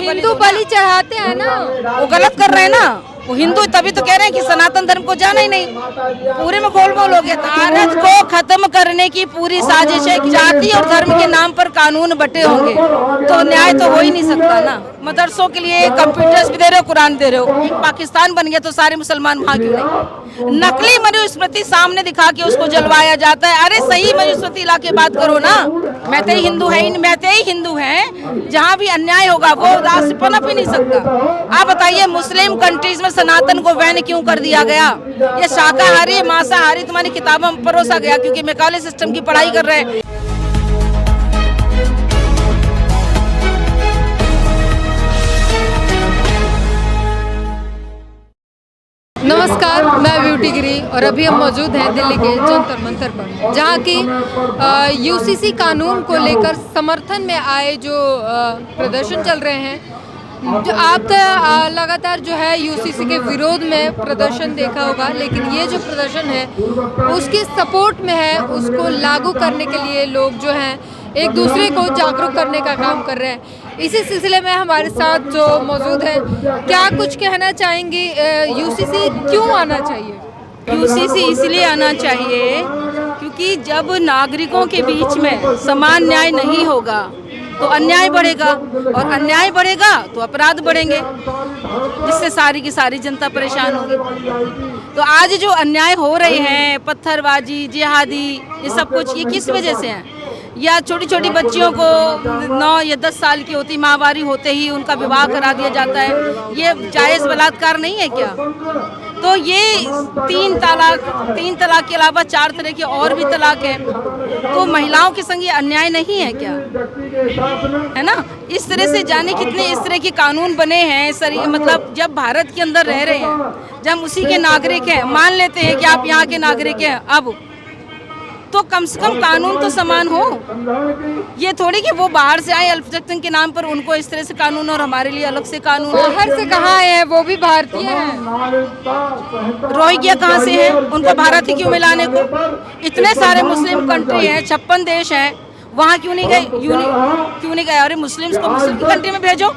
हिंदू बलि चढ़ाते हैं ना, वो गलत कर रहे हैं ना। वो हिंदू तभी तो कह रहे हैं कि सनातन धर्म को जाना ही नहीं। पूरे में गोलमोल हो गया। भारत को खत्म करने की पूरी साजिश है। जाति और धर्म के नाम पर कानून बटे होंगे तो न्याय तो हो ही नहीं सकता ना। मदरसों के लिए कंप्यूटर्स भी दे रहे हो, कुरान दे रहे हो। एक पाकिस्तान बन गया तो सारे मुसलमान वहाँ क्यों नहीं? नकली मनुस्मृति सामने दिखा के उसको जलवाया जाता है। अरे सही मनुस्मृति ला के बात करो ना। मैं ही हिंदू हैं, जहाँ भी अन्याय होगा वो राष्ट्र पनप ही नहीं सकता। आप बताइए मुस्लिम कंट्रीज में सनातन को बैन क्यों कर दिया गया? ये शाकाहारी मांसाहारी तुम्हारी किताबों में परोसा गया क्योंकि मैकाले सिस्टम की पढ़ाई कर रहे हैं। नमस्कार, मैं ब्यूटी गिरी और अभी हम मौजूद हैं दिल्ली के जंतर मंतर पर, जहाँ की यूसीसी कानून को लेकर समर्थन में आए जो प्रदर्शन चल रहे हैं। जो आप लगातार जो है यूसीसी के विरोध में प्रदर्शन देखा होगा, लेकिन ये जो प्रदर्शन है उसके सपोर्ट में है। उसको लागू करने के लिए लोग जो हैं एक दूसरे को जागरूक करने का काम कर रहे हैं। इसी सिलसिले में हमारे साथ जो मौजूद है, क्या कुछ कहना चाहेंगी? यूसीसी क्यों आना चाहिए? यूसीसी इसलिए आना चाहिए क्योंकि जब नागरिकों के बीच में समान न्याय नहीं होगा तो अन्याय बढ़ेगा, और अन्याय बढ़ेगा तो अपराध बढ़ेंगे, जिससे सारी की सारी जनता परेशान होगी। तो आज जो अन्याय हो रहे हैं, पत्थरबाजी, जिहादी, ये सब कुछ ये किस वजह से है? या छोटी छोटी बच्चियों को 9 या 10 साल की होती माहवारी होते ही उनका विवाह करा दिया जाता है। ये जायज़ बलात्कार नहीं है क्या? तो ये 3 तलाक के अलावा 4 तरह के और भी तलाक है। तो महिलाओं के संग ये अन्याय नहीं है क्या? है ना? इस तरह से जाने कितने इस तरह के कानून बने हैं। मतलब जब भारत के अंदर रह रहे हैं, जब हम उसी के नागरिक हैं, मान लेते हैं कि आप यहाँ के नागरिक हैं, अब तो कम से कम कानून तो समान हो। ये थोड़ी कि वो बाहर से आए अल्पसंख्यक के नाम पर उनको इस तरह से कानून और हमारे लिए अलग से कानून। बाहर से कहाँ आए हैं? वो भी भारतीय हैं। रोहिंग्या कहाँ से हैं? उनको भारत ही क्यों मिलाने को? इतने सारे मुस्लिम कंट्री हैं, 56 देश हैं, वहाँ क्यों नहीं गए? क्यों नहीं गए? अरे मुस्लिम्स को मुस्लिम की कंट्री में भेजो,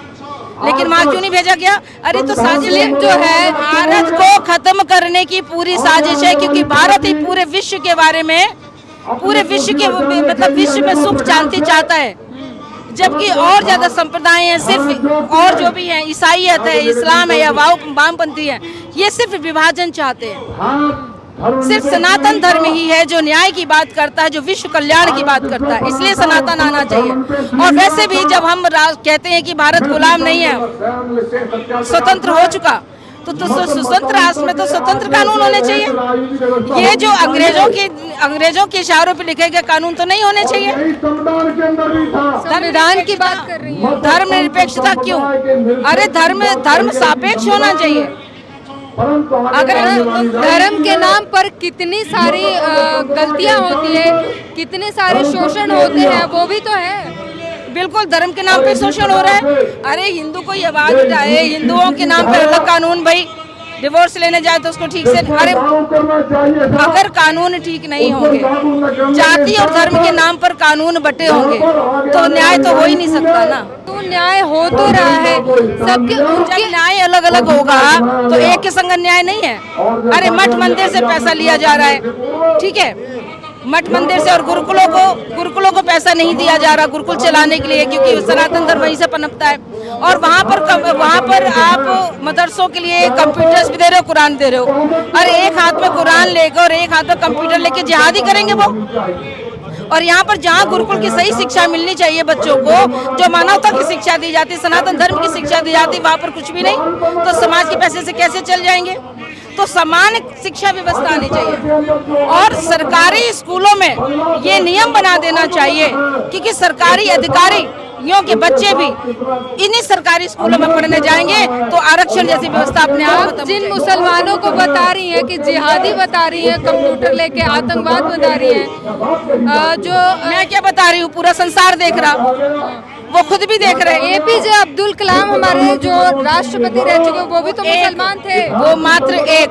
लेकिन वहाँ क्यों नहीं भेजा गया? अरे तो साजिश जो है, भारत को खत्म करने की पूरी साजिश है, क्योंकि भारत ही पूरे विश्व के बारे में, पूरे विश्व के मतलब विश्व में सुख शांति चाहता है, जबकि और ज्यादा संप्रदाय हैं सिर्फ, और जो भी हैं, ईसाईयत है, इस्लाम है या वामपंथी है, ये सिर्फ विभाजन चाहते हैं। सिर्फ सनातन धर्म ही है जो न्याय की बात करता है, जो विश्व कल्याण की बात करता है। इसलिए सनातन आना चाहिए। और वैसे भी जब हम कहते हैं कि भारत गुलाम नहीं है, स्वतंत्र हो चुका, तो स्वतंत्र राष्ट्र में तो स्वतंत्र कानून होने चाहिए। ये जो अंग्रेजों के इशारों पे लिखे गए कानून तो नहीं होने चाहिए। संविधान की बात कर रही है। धर्म निरपेक्षता क्यों? अरे धर्म सापेक्ष होना चाहिए। अगर धर्म के नाम पर कितनी सारी गलतियां होती है, कितने सारे शोषण होते हैं, वो भी तो है। बिल्कुल, धर्म के नाम पे शोषण हो रहा है। अरे हिंदू को ये आवाज उठाए, हिंदुओं के नाम पे अलग कानून। भाई डिवोर्स लेने जाए तो उसको ठीक से, अरे अगर कानून ठीक नहीं होंगे, जाति और धर्म के नाम पर कानून बटे होंगे तो न्याय तो हो ही नहीं सकता ना। तो न्याय हो तो रहा है सबके, जब न्याय अलग अलग होगा तो एक के संग अन्याय नहीं है। अरे मठ मंदिर से पैसा लिया जा रहा है, ठीक है, मठ मंदिर से, और गुरुकुलों को पैसा नहीं दिया जा रहा गुरुकुल चलाने के लिए, क्योंकि सनातन धर्म वहीं से पनपता है। और वहाँ पर आप मदरसों के लिए कंप्यूटर्स भी दे रहे हो, कुरान दे रहे हो। और एक हाथ में कुरान लेकर और एक हाथ में कंप्यूटर लेके जिहादी करेंगे वो। और यहाँ पर जहाँ गुरुकुल की सही शिक्षा मिलनी चाहिए बच्चों को, जो मानवता की शिक्षा दी जाती, सनातन धर्म की शिक्षा दी जाती, वहाँ पर कुछ भी नहीं, तो समाज के पैसे से कैसे चल जाएंगे? तो समान शिक्षा व्यवस्था आनी चाहिए। और सरकारी स्कूलों में ये नियम बना देना चाहिए क्योंकि सरकारी अधिकारियों के बच्चे भी इन्हीं सरकारी स्कूलों में पढ़ने जाएंगे तो आरक्षण जैसी व्यवस्था अपने आप। जिन मुसलमानों को बता रही है कि जिहादी बता रही है, कंप्यूटर लेके आतंकवाद बता रही है, जो मैं क्या बता रही हूँ, पूरा संसार देख रहा, वो खुद भी देख रहे हैं। एपीजे अब्दुल कलाम हमारे जो राष्ट्रपति रह चुके, वो भी तो मुसलमान थे। वो मात्र एक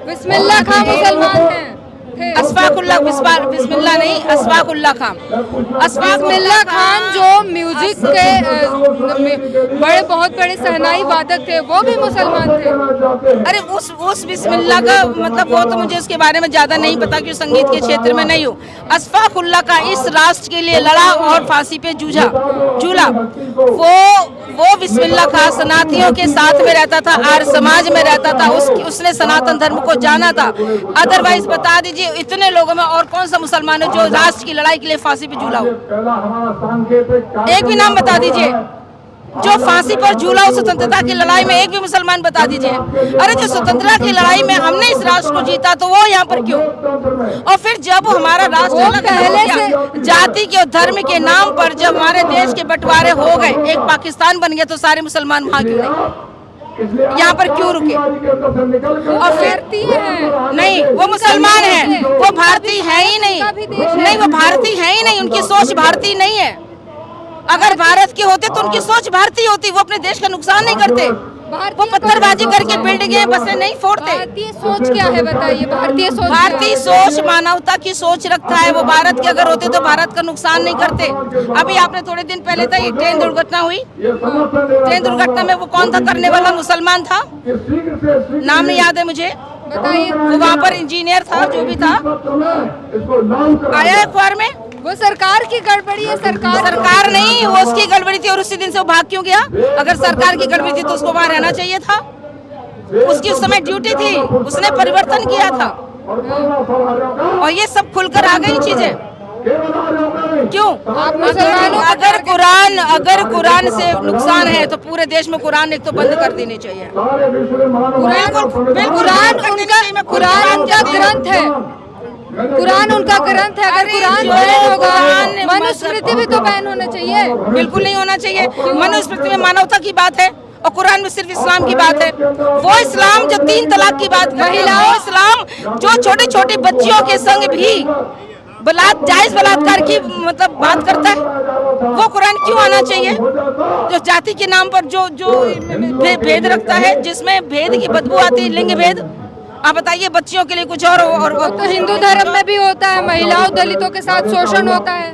बिस्मिल्लाह खां मुसलमान हैं। थे? अशफाकुल्ला बिस्मिल्लाह नहीं, अशफाकुल्ला खान। बिस्मिल्लाह खान जो म्यूजिक के बड़े बहुत बड़े शहनाई वादक थे, वो भी मुसलमान थे। अरे उस बिस्मिल्लाह का मतलब वो तो मुझे उसके बारे में ज्यादा नहीं पता, क्योंकि संगीत के क्षेत्र में नहीं हूँ। अशफाकुल्ला का इस राष्ट्र के लिए लड़ा और फांसी पे झूला। वो बिस्मिल्लाह खान सनातियों के साथ में रहता था, आर्य समाज में रहता था, उसने सनातन धर्म को जाना था। अदरवाइज बता दीजिए इतने लोगों में और कौन सा मुसलमान है जो राष्ट्र की लड़ाई के लिए फांसी पे झूला हो? एक भी नाम बता दीजिए जो फांसी पर झूला हो स्वतंत्रता की लड़ाई में, एक भी मुसलमान बता दीजिए। अरे जो स्वतंत्रता की लड़ाई में हमने इस राष्ट्र को जीता, तो वो यहाँ पर क्यों? और फिर जब हमारा राष्ट्र पहले से जाति के और धर्म के नाम पर जब हमारे देश के बंटवारे हो गए, एक पाकिस्तान बन गया, तो सारे मुसलमान वहाँ क्यों नहीं, यहाँ पर क्यों रुके? और फिर नहीं, वो मुसलमान है, वो भारतीय है ही नहीं, वो भारतीय है ही नहीं, उनकी सोच भारतीय नहीं है। अगर भारत के होते तो उनकी सोच भारतीय होती, वो अपने देश का नुकसान नहीं करते, वो पत्थरबाजी करके बिल्डिंगें बसें नहीं फोड़ते। भारतीय सोच क्या है बताइए? भारतीय सोच मानवता की सोच रखता है। वो भारत के अगर होते तो भारत का नुकसान नहीं करते। अभी आपने थोड़े दिन पहले था ये ट्रेन दुर्घटना हुई, ट्रेन दुर्घटना में वो कौन था करने वाला? मुसलमान था, नाम नहीं याद है मुझे, बताइए। वो वहाँ पर इंजीनियर था, जो भी था, आया अखबार में। वो सरकार की गड़बड़ी है। सरकार नहीं, वो उसकी गड़बड़ी थी, और उसी दिन से वो भाग क्यों गया? अगर सरकार की गड़बड़ी थी तो उसको वहाँ रहना चाहिए था, उसकी उस समय ड्यूटी थी, उसने परिवर्तन किया था। और ये सब खुलकर आ गई चीजें क्यों? अगर कुरान से नुकसान है तो पूरे देश में कुरान एक तो बंद कर देनी चाहिए। कुरान उनका ग्रंथ है, कुरान उनका ग्रंथ है। अगर कुरान बैन होगा, मनुस्मृति भी तो बैन होना चाहिए। बिल्कुल नहीं होना चाहिए। मनुस्मृति में मानवता की बात है और कुरान में सिर्फ इस्लाम की बात है। वो इस्लाम जो 3 तलाक की बात, महिलाओं इस्लाम जो छोटे छोटे बच्चियों के संग भी जायज बलात्कार की मतलब बात करता है, वो कुरान क्यों आना चाहिए? जो जाति के नाम पर जो भेद रखता है, जिसमें भेद की बदबू आती है, लिंग भेद, आप बताइए बच्चियों के लिए कुछ और तो हिंदू धर्म में भी होता है, महिलाओं दलितों के साथ शोषण होता है।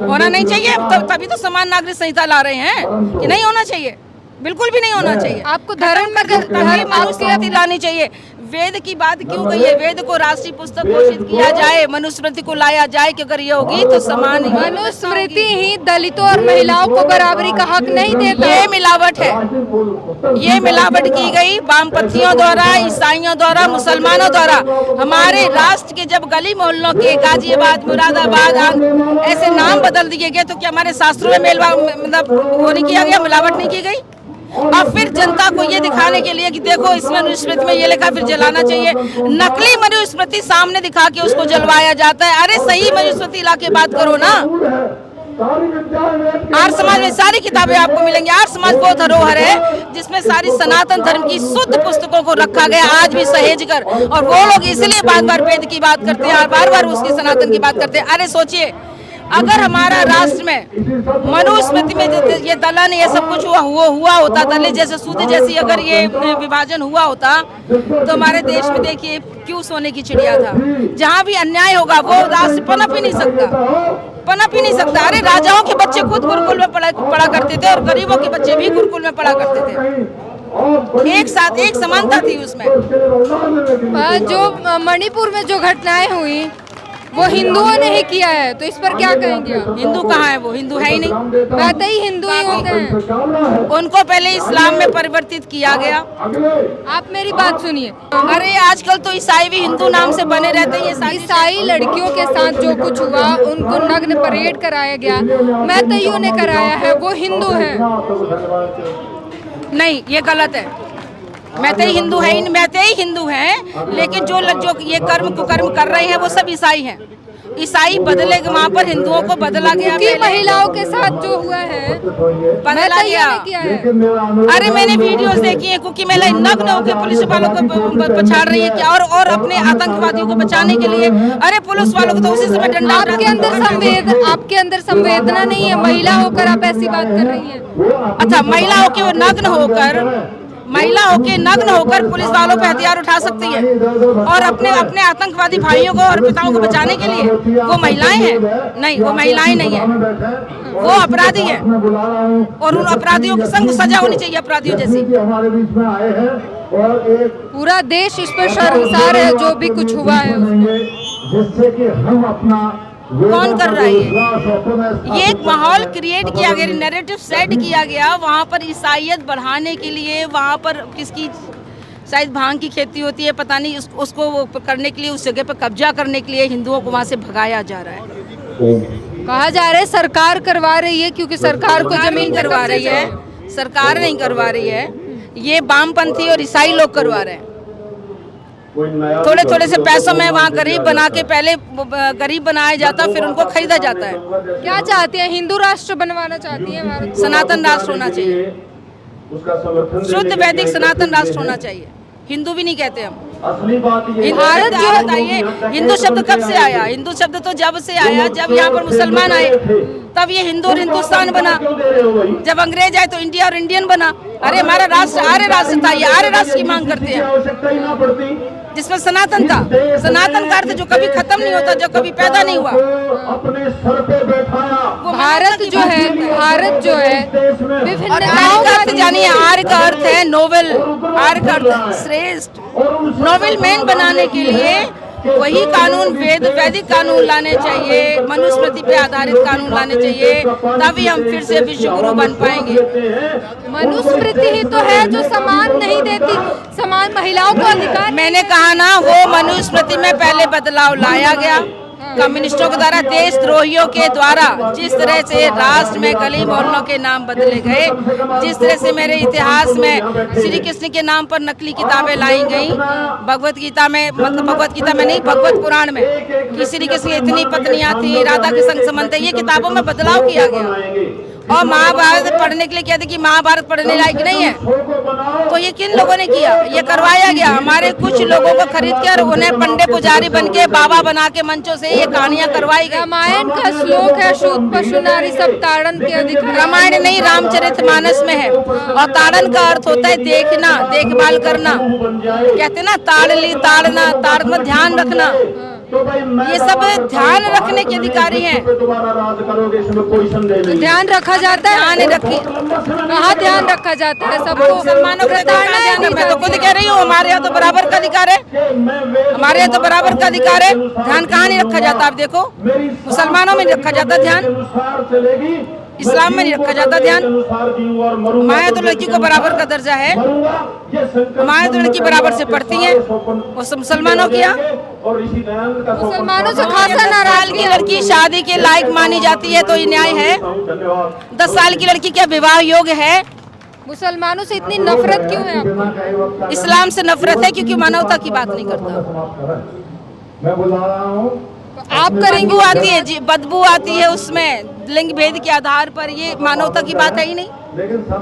होना नहीं चाहिए, तभी तो समान नागरिक संहिता ला रहे हैं कि नहीं होना चाहिए, बिल्कुल भी नहीं होना चाहिए। आपको धर्म में मनुस्मृति लानी चाहिए। वेद की बात क्यों गई है? वेद को राष्ट्रीय पुस्तक घोषित किया जाए, मनुस्मृति को लाया जाए कि अगर ये होगी तो समान। मनुस्मृति ही दलितों और महिलाओं को बराबरी का हक नहीं देता। ये मिलावट है, ये मिलावट की गई वामपंथियों द्वारा, ईसाइयों द्वारा, मुसलमानों द्वारा। हमारे राष्ट्र के जब गली मोहल्लों के गाजियाबाद, मुरादाबाद ऐसे नाम बदल दिए गए, तो क्या हमारे शास्त्रों में मतलब वो नहीं किया गया, मिलावट नहीं की गई? और फिर जनता को ये दिखाने के लिए कि देखो इसमें मनुस्मृति में ये लिखा, फिर जलाना चाहिए। नकली मनुस्मृति सामने दिखा के उसको जलवाया जाता है। अरे सही मनुस्मृति ला के बात करो ना। आर्य समाज में सारी किताबें आपको मिलेंगी। आर्य समाज वो धरोहर है जिसमें सारी सनातन धर्म की शुद्ध पुस्तकों को रखा गया, आज भी सहेज कर। और वो लोग इसलिए बार बार वेद की बात करते हैं और बार बार उसकी सनातन की बात करते हैं। अरे सोचिए, अगर हमारा राष्ट्र में मनुस्मृति में ये दलन ये सब कुछ हुआ होता, दलित जैसे सूद जैसी अगर ये विभाजन हुआ होता, तो हमारे देश में देखिए क्यों सोने की चिड़िया था। जहाँ भी अन्याय होगा वो राष्ट्र पनप ही नहीं सकता। अरे राजाओं के बच्चे खुद गुरुकुल में पढ़ा करते थे और गरीबों के बच्चे भी गुरुकुल में पढ़ा करते थे। एक साथ एक समानता थी उसमें। जो मणिपुर में जो घटनाएं हुई वो हिंदुओं ने ही किया है, तो इस पर क्या कहेंगे? हिंदू कहाँ है? वो हिंदू है ही नहीं। कहते ही हिंदू ही होते हैं। उनको पहले इस्लाम में परिवर्तित किया गया। आप मेरी बात सुनिए। अरे आजकल तो ईसाई भी हिंदू नाम से बने रहते हैं। ईसाई लड़कियों के साथ जो कुछ हुआ, उनको नग्न परेड कराया गया, मैतेइयों ने कराया है, वो हिंदू है? नहीं, ये गलत है। मैतेई हिंदू है, मैतेई हिंदू हैं, लेकिन जो ये कुकर्म कर रहे हैं वो सब ईसाई हैं। ईसाई बदले वहाँ पर हिंदुओं को बदला गया। महिलाओं के साथ जो हुआ है बदला गया। अरे मैंने वीडियोस देखी है, क्योंकि महिलाएं नग्न होकर पुलिस वालों को पछाड़ रही है क्या, और अपने आतंकवादियों को बचाने के लिए। अरे पुलिस वालों को तो उसी समय डंडा। आपके अंदर संवेदना नहीं है? महिला होकर आप ऐसी बात कर रही है? अच्छा, महिला होकर वो नग्न होकर महिला होके नग्न होकर पुलिस वालों पे हथियार उठा सकती है और अपने अपने आतंकवादी भाइयों को और पिताओं को बचाने के लिए वो महिलाएं हैं? नहीं, वो महिलाएं नहीं है, वो अपराधी हैं और उन अपराधियों के संग सजा होनी चाहिए अपराधियों जैसी। पूरा देश इस पर शर्मसार है जो भी कुछ हुआ है उसको। जिससे कि हम अपना कौन कर रहा है ये एक माहौल क्रिएट किया गया, नैरेटिव सेट किया गया वहाँ पर ईसाइयत बढ़ाने के लिए। वहाँ पर किसकी शायद भांग की खेती होती है पता नहीं, उसको वो करने के लिए, उस जगह पर कब्जा करने के लिए हिंदुओं को वहाँ से भगाया जा रहा है। कहा जा रहा है सरकार करवा रही है क्योंकि सरकार को जमीन करवा रही है, सरकार नहीं करवा रही है, ये वामपंथी और ईसाई लोग करवा रहे हैं। थोड़े थोड़े से पैसों में वहाँ गरीब बना के, पहले गरीब बनाया जाता फिर उनको खरीदा जाता है। क्या चाहती है? हिंदू राष्ट्र बनवाना चाहती है भारत? सनातन राष्ट्र होना चाहिए, शुद्ध वैदिक सनातन राष्ट्र होना चाहिए। हिंदू भी नहीं कहते हम। असली बात ये भारत जो बताइए, हिंदू शब्द कब से आया? हिंदू शब्द तो जब से आया जब यहाँ पर मुसलमान आए, तब ये हिंदू और हिंदुस्तान बना। जब अंग्रेज आए तो इंडिया और इंडियन बना। अरे हमारा राष्ट्र आर्य राष्ट्र था, ये आर्य राष्ट्र की मांग करते हैं जिसमें सनातन था। सनातन का अर्थ जो कभी खत्म नहीं होता, जो कभी पैदा नहीं हुआ। अपने सर पे बैठाया। भारत जो है विभिन्न आर्य का अर्थ जानिए, आर्य का अर्थ है नोवेल, आर्य का अर्थ श्रेष्ठ। नोवेल मैन बनाने के लिए वही कानून, वैदिक कानून लाने चाहिए, मनुस्मृति पे आधारित कानून लाने चाहिए, तभी हम फिर से विश्व गुरु बन पाएंगे। मनुस्मृति ही तो है जो समान नहीं देती, समान महिलाओं को अधिकार। मैंने कहा ना, वो मनुस्मृति में पहले बदलाव लाया गया कम्युनिस्टों के द्वारा, देशद्रोहियों के द्वारा। जिस तरह से राष्ट्र में गली मोहल्लों के नाम बदले गए, जिस तरह से मेरे इतिहास में श्री कृष्ण के नाम पर नकली किताबें लाई गई, भगवत गीता में, मतलब भगवत गीता में नहीं, भगवत पुराण में, कि श्री कृष्ण की इतनी पत्नियां थी, राधा के संग संबंध है, ये किताबों में बदलाव किया गया। और महाभारत पढ़ने के लिए कहते कि महाभारत पढ़ने लायक नहीं है, तो ये किन लोगों ने किया? ये करवाया गया। हमारे कुछ लोगों को खरीद कर उन्हें पंडे पुजारी बन के, बाबा बना के मंचों से ये कहानियां करवाई गई। रामायण का श्लोक है, शूद्र पशु नारी सब ताड़न के अधिकार। रामायण नहीं, रामचरितमानस में है। और ताड़न का अर्थ होता है देखना, देखभाल करना। कहते ना ताड़ ली, ताड़ना, ताड़ना ध्यान रखना। ये सब ध्यान रखने के अधिकारी हैं। ध्यान रखा जाता है? ध्यान रखी, कहाँ ध्यान रखा जाता है? सबको मुसलमानों का ध्यान, मैं तो खुद कह रही हूँ, हमारे यहाँ तो बराबर का अधिकार है, हमारे यहाँ तो बराबर का अधिकार है। ध्यान कहाँ नहीं रखा जाता? आप देखो, मुसलमानों में नहीं रखा जाता ध्यान, इस्लाम में नहीं रखा जाता ध्यान। हमारे तो लड़की को बराबर का दर्जा है, हमारे तो लड़की बराबर से पढ़ती है। और मुसलमानों की मुसलमानों से खासा नाराज की लड़की शादी के लायक मानी जाती है, तो ये न्याय है? 10 साल की लड़की क्या विवाह योग्य है? मुसलमानों से इतनी नफरत क्यों है आपको? इस्लाम से नफरत है क्योंकि मानवता की बात नहीं करता। मैं बुला रहा हूँ, आप करेंगे, आती है जी, बदबू आती है उसमें लिंग भेद के आधार पर, ये मानवता की बात है ही नहीं।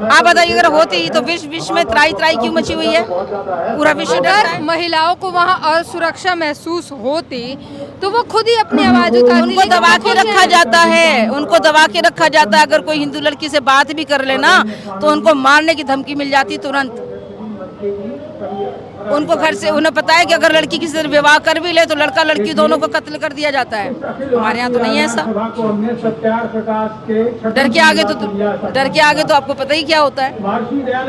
आप बताइए, अगर होती तो विश्व में त्राई त्राई क्यों मची हुई है? पूरा विश्व डरता है। महिलाओं को वहाँ असुरक्षा महसूस होती तो वो खुद ही अपनी आवाज उठाती। उनको दबा के रखा जाता है, उनको दबा के रखा जाता है। अगर कोई हिंदू लड़की से बात भी कर लेना तो उनको मारने की धमकी मिल जाती तुरंत। उनको घर से, उन्हें पता है कि अगर लड़की किसी से विवाह कर भी ले तो लड़का लड़की दोनों को कत्ल कर दिया जाता है। हमारे यहाँ तो नहीं है ऐसा। डर के आगे तो आपको पता ही क्या होता है,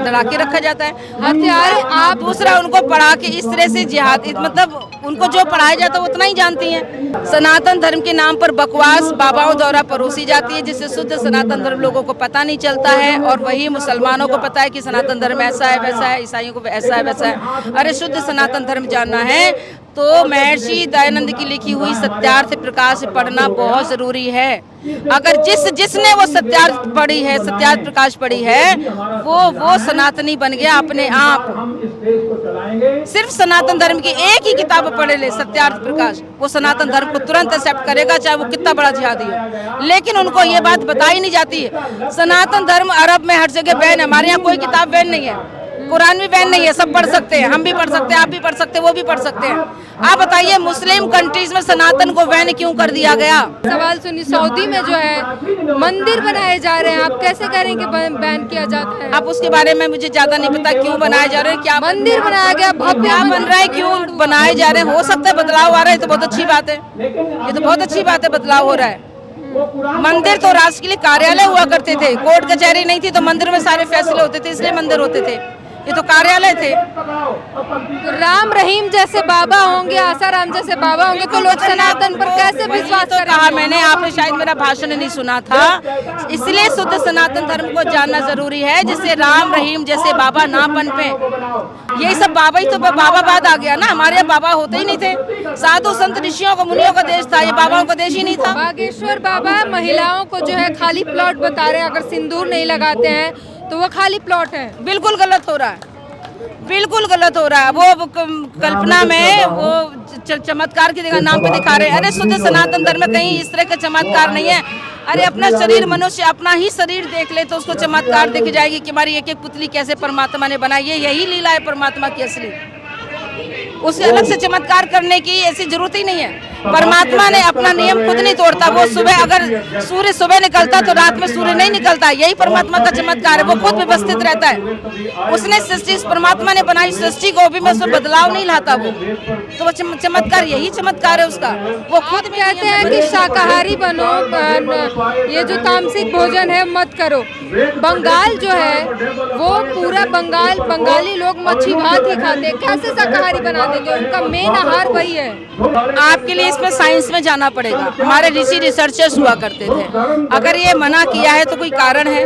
डरा के रखा जाता है। हथियार आप दूसरा उनको पढ़ा के इस तरह से जिहाद, मतलब उनको जो पढ़ाया जाता है उतना ही जानती हैं। सनातन धर्म के नाम पर बकवास बाबाओं द्वारा परोसी जाती है, जिससे शुद्ध सनातन धर्म लोगों को पता नहीं चलता है। और वही मुसलमानों को पता है कि सनातन धर्म ऐसा है वैसा है, ईसाइयों को ऐसा है वैसा है। अरे शुद्ध सनातन धर्म जानना है तो महर्षि दयानंद की लिखी हुई सत्यार्थ प्रकाश पढ़ना बहुत जरूरी है। अगर जिसने वो सत्यार्थ पढ़ी है, सत्यार्थ प्रकाश पढ़ी है, वो सनातनी बन गया अपने आप। सिर्फ सनातन धर्म की एक ही किताब पढ़े ले, सत्यार्थ प्रकाश, वो सनातन धर्म को तुरंत एक्सेप्ट करेगा, चाहे वो कितना बड़ा जिहादी हो। लेकिन उनको ये बात बताई नहीं जाती है। सनातन धर्म अरब में हर जगह बैन है, हमारे यहाँ कोई किताब बैन नहीं है। कुरान भी बैन नहीं है, सब पढ़ सकते हैं, हम भी पढ़ सकते हैं, आप भी पढ़ सकते हैं, वो भी पढ़ सकते हैं। आप बताइए मुस्लिम कंट्रीज में सनातन को बैन क्यों कर दिया गया? सवाल सुनिए, सऊदी में जो है मंदिर बनाए जा रहे हैं, आप कैसे करेंगे बैन किया जाता है? अब उसके बारे में मुझे ज्यादा नहीं पता क्यों बनाए जा रहे हैं, क्या मंदिर बनाया गया, भव्य क्या बन रहा है, क्यों बनाए जा रहे हैं। हो सकता है बदलाव आ रहा है, तो बहुत अच्छी बात है, ये तो बहुत अच्छी बात है, बदलाव हो रहा है। मंदिर तो राष्ट्र के लिए कार्यालय हुआ करते थे, कोर्ट कचहरी नहीं थी, तो मंदिर में सारे फैसले होते थे, इसलिए मंदिर होते थे, ये तो कार्यालय थे। राम रहीम जैसे बाबा होंगे, आसाराम जैसे बाबा होंगे, तो लोग सनातन पर कैसे विश्वास तो कहा मैंने, आपने शायद मेरा भाषण नहीं सुना था। इसलिए शुद्ध सनातन धर्म को जानना जरूरी है, जिससे राम रहीम जैसे बाबा ना पनपे। यही सब बाबा ही तो बाबावाद आ गया ना, हमारे यहाँ बाबा होते ही नहीं थे, साधु संत ऋषियों को मुनियों का देश था, ये बाबाओं का देश ही नहीं था। बागेश्वर बाबा महिलाओं को जो है खाली प्लॉट बता रहे हैं, अगर सिंदूर नहीं लगाते हैं तो वो खाली प्लॉट है। बिल्कुल गलत हो रहा है, बिल्कुल गलत हो रहा है। वो कल्पना में वो चमत्कार की नाम पे दिखा रहे हैं। अरे शुद्ध सनातन धर्म में कहीं इस तरह का चमत्कार नहीं है। अरे अपना शरीर, मनुष्य अपना ही शरीर देख ले तो उसको चमत्कार दिख जाएगी कि हमारी एक एक पुतली कैसे परमात्मा ने बनाई है। यही लीला है परमात्मा की असली, उसे अलग से चमत्कार करने की ऐसी जरूरत ही नहीं है। परमात्मा ने अपना नियम खुद नहीं तोड़ता। वो सुबह, अगर सूर्य सुबह निकलता तो रात में सूर्य नहीं निकलता, यही परमात्मा का चमत्कार है। वो खुद व्यवस्थित रहता है, उसने सृष्टि, परमात्मा ने बनाई सृष्टि को भी में उसमें बदलाव नहीं लाता वो, तो वो चमत्कार, यही चमत्कार है उसका। वो खुद कहते हैं कि शाकाहारी बनो, ये जो तामसिक भोजन है मत करो। बंगाल जो है वो पूरा बंगाली लोग मच्छी भात ही खाते हैं, कैसे शाकाहारी बना देंगे? उनका मेन आहार वही है। आपके लिए इसमें साइंस में जाना पड़ेगा। हमारे ऋषि रिसर्चर्स हुआ करते थे, अगर ये मना किया है तो कोई कारण है।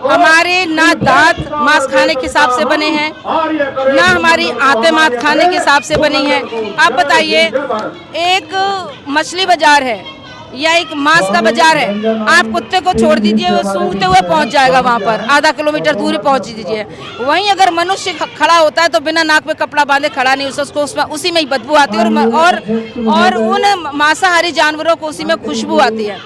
हमारे ना दांत मांस खाने के हिसाब से बने हैं, ना हमारी आंतें मांस खाने के हिसाब से बनी है। आप बताइए, एक मछली बाजार है या एक मांस का बाजार है, आप कुत्ते को छोड़ दीजिए, वो सूंघते हुए पहुंच जाएगा वहां पर, आधा किलोमीटर दूरी पहुंच दीजिए। वहीं अगर मनुष्य खड़ा होता है तो बिना नाक पे कपड़ा बांधे खड़ा नहीं, उसको उसी में ही बदबू आती है, और उन मांसाहारी जानवरों को उसी में खुशबू आती है।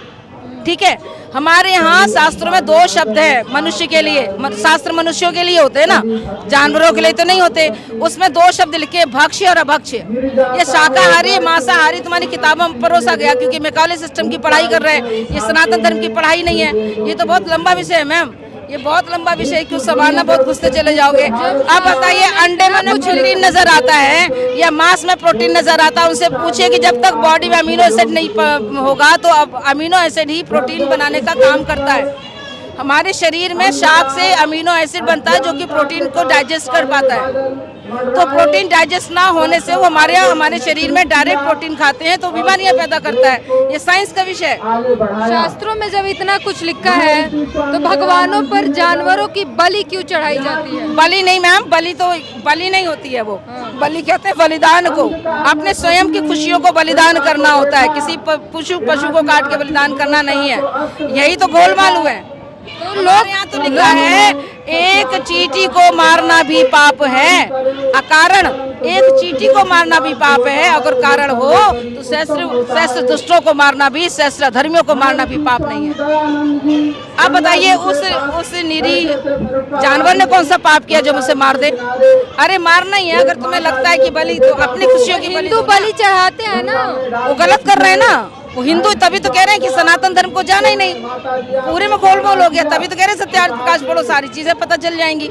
ठीक है, हमारे यहाँ शास्त्रों में 2 शब्द है मनुष्य के लिए, शास्त्र मनुष्यों के लिए होते हैं ना, जानवरों के लिए तो नहीं होते। उसमें 2 शब्द लिखे, भक्ष्य और अभक्ष्य। ये शाकाहारी मांसाहारी तुम्हारी किताबों में परोसा गया क्योंकि मैकाले सिस्टम की पढ़ाई कर रहे हैं, ये सनातन धर्म की पढ़ाई नहीं है। ये तो बहुत लंबा विषय है मैम, ये बहुत लंबा विषय है, क्यों संभालना, बहुत घुसते चले जाओगे। अब बताइए, अंडे में कुछ प्रोटीन नजर आता है या मांस में प्रोटीन नजर आता है, उनसे पूछिए कि जब तक बॉडी में अमीनो एसिड नहीं होगा तो अब अमीनो एसिड ही प्रोटीन बनाने का काम करता है। हमारे शरीर में शाक से अमीनो एसिड बनता है जो कि प्रोटीन को डाइजेस्ट कर पाता है। तो प्रोटीन डाइजेस्ट ना होने से वो हमारे शरीर में डायरेक्ट प्रोटीन खाते हैं तो बीमारियां पैदा करता है। ये साइंस का विषय है। शास्त्रों में जब इतना कुछ लिखा है तो भगवानों पर जानवरों की बलि क्यों चढ़ाई जाती है? बलि नहीं मैम, बलि नहीं होती है वो। बलि कहते हैं बलिदान को, अपने स्वयं की खुशियों को बलिदान करना होता है, किसी पशु को काट के बलिदान करना नहीं है। यही तो गोलमाल हुआ है। तो लोग यहाँ तो लिखा है, एक चींटी को मारना भी पाप है, अकारण एक चींटी को मारना भी पाप है, अगर कारण हो तो सहस्त्र दुष्टों को मारना भी, सहस्त्र धर्मियों को मारना भी पाप नहीं है। अब बताइए, उस निरीह जानवर ने कौन सा पाप किया जो मुझसे मार दे? अरे मारना ही है। अगर तुम्हें लगता है कि बलि, तो अपनी खुशियों की हिंदू बलि चढ़ाते हैं ना, वो गलत कर रहे हैं ना। वो हिंदू तभी तो कह रहे हैं कि सनातन धर्म को जाना ही नहीं, पूरे में गोलमाल हो गया, तभी तो कह रहे हैं सत्यार्थ प्रकाश पढ़ो, सारी चीजें पता चल जाएंगी।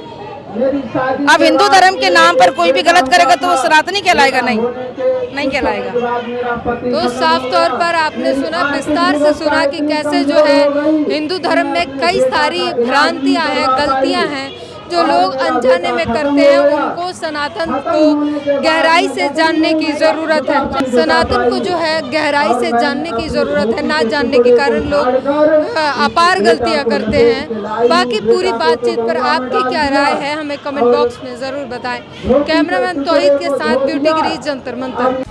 अब हिंदू धर्म के नाम पर कोई भी गलत करेगा तो वो सनातनी कहलाएगा? नहीं कहलाएगा। तो साफ तौर पर आपने सुना, विस्तार से सुना कि कैसे जो है हिंदू धर्म में कई सारी भ्रांतियां हैं, गलतियां हैं जो लोग अनजाने में करते हैं। उनको सनातन को गहराई से जानने की ज़रूरत है। सनातन को जो है गहराई से जानने की ज़रूरत है, ना जानने के कारण लोग अपार गलतियां करते हैं। बाकी पूरी बातचीत पर आपकी क्या राय है हमें कमेंट बॉक्स में ज़रूर बताएं। कैमरामैन तौहीद के साथ ब्यूटी गिरी, जंतर मंतर।